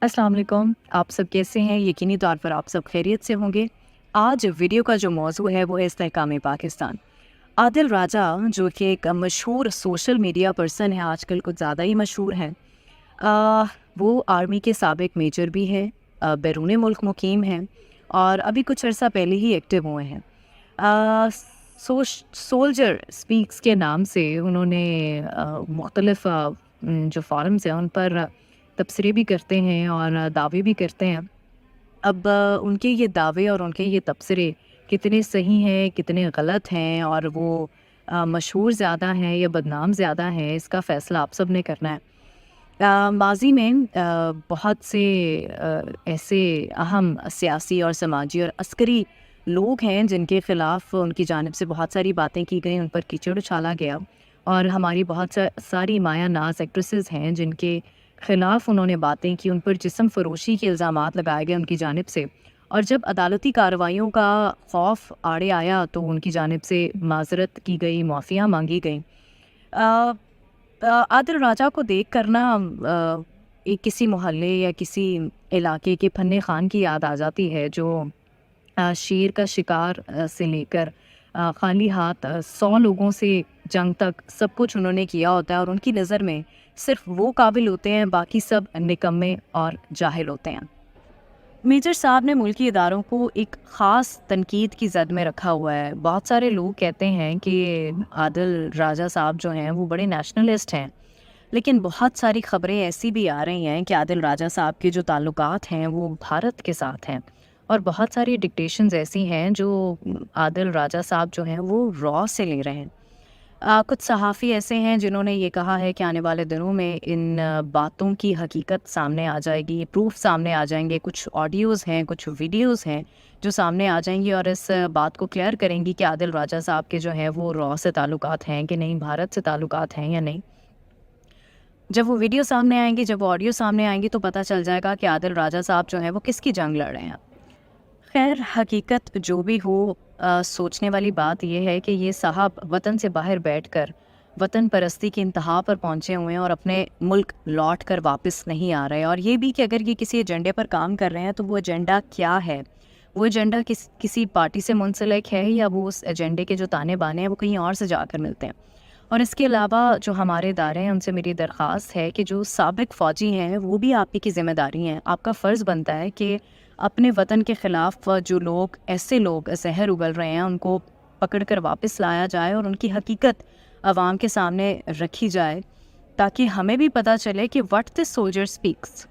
अस्सलाम वालेकुम। आप सब कैसे हैं? यकीनी तौर पर आप सब खैरियत से होंगे। आज वीडियो का जो मौजू है वो है इस्तेहकाम पाकिस्तान। आदिल राजा जो कि एक मशहूर सोशल मीडिया पर्सन है, आजकल कुछ ज़्यादा ही मशहूर हैं। वो आर्मी के साबिक मेजर भी हैं, बैरून मुल्क मुकीम हैं और अभी कुछ अर्सा पहले ही एक्टिव हुए हैं। सोल्जर स्पीक्स के नाम से उन्होंने मुख्तलिफ जो फोरम्स हैं उन पर तबसरे भी करते हैं और दावे भी करते हैं। अब उनके ये दावे और उनके ये तबसरे कितने सही हैं, कितने गलत हैं और वो मशहूर ज़्यादा हैं या बदनाम ज़्यादा हैं, इसका फ़ैसला आप सब ने करना है। माज़ी में बहुत से ऐसे अहम सियासी और समाजी और अस्करी लोग हैं जिनके ख़िलाफ़ उनकी जानिब से बहुत सारी बातें की गई, उन पर कीचड़ उछाला गया और हमारी बहुत सारी माया नाज एक्ट्रेसेस हैं जिनके ख़िलाफ़ उन्होंने बातें की, उन पर जिस्म फ़रोशी के इल्ज़ामात लगाए गए उनकी जानिब से। और जब अदालती कार्रवाइयों का खौफ आड़े आया तो उनकी जानिब से माज़रत की गई, माफ़ियाँ मांगी गई। आदिल राजा को देख कर ना एक किसी मोहल्ले या किसी इलाके के फन्ने खान की याद आ जाती है जो शेर का शिकार से लेकर खाली हाथ 100 लोगों से जंग तक सब कुछ उन्होंने किया होता है और उनकी नज़र में सिर्फ वो काबिल होते हैं, बाकी सब निकम्मे और जाहिल होते हैं। मेजर साहब ने मुल्की इदारों को एक ख़ास तनकीद की ज़द में रखा हुआ है। बहुत सारे लोग कहते हैं कि आदिल राजा साहब जो हैं वो बड़े नेशनलिस्ट हैं, लेकिन बहुत सारी ख़बरें ऐसी भी आ रही हैं कि आदिल राजा साहब के जो ताल्लुकात हैं वो भारत के साथ हैं और बहुत सारी डिक्टेशंस ऐसी हैं जो आदिल राजा साहब जो हैं वो रॉ से ले रहे हैं। कुछ सहाफ़ी ऐसे हैं जिन्होंने ये कहा है कि आने वाले दिनों में इन बातों की हकीकत सामने आ जाएगी, प्रूफ सामने आ जाएंगे, कुछ ऑडियोज़ हैं, कुछ वीडियोज़ हैं जो सामने आ जाएंगी और इस बात को क्लियर करेंगी कि आदिल राजा साहब के जो हैं वो रॉ से ताल्लुकात हैं कि नहीं, भारत से ताल्लुकात हैं या नहीं। जब वो वीडियो सामने आएंगी, जब वो ऑडियो सामने आएंगी तो पता चल जाएगा कि आदिल राजा साहब जो हैं वो किसकी जंग लड़ रहे हैं। खैर, हकीकत जो भी हो, सोचने वाली बात यह है कि ये साहब वतन से बाहर बैठकर वतन परस्ती की इंतहा पर पहुंचे हुए हैं और अपने मुल्क लौट कर वापस नहीं आ रहे। और ये भी कि अगर ये किसी एजेंडे पर काम कर रहे हैं तो वो एजेंडा क्या है, वो एजेंडा किसी पार्टी से मुंसलिक है या वो उस एजेंडे के जो ताने बाने हैं वो कहीं और से जाकर मिलते हैं। और इसके अलावा जो हमारे इदारे हैं उनसे मेरी दरख्वास्त है कि जो साबिक फ़ौजी हैं वो भी आपकी की ज़िम्मेदारी हैं। आपका फ़र्ज़ बनता है कि अपने वतन के ख़िलाफ़ जो लोग, ऐसे लोग ज़हर उगल रहे हैं, उनको पकड़ कर वापस लाया जाए और उनकी हकीकत आवाम के सामने रखी जाए ताकि हमें भी पता चले कि व्हाट दिस सोल्जर स्पीक्स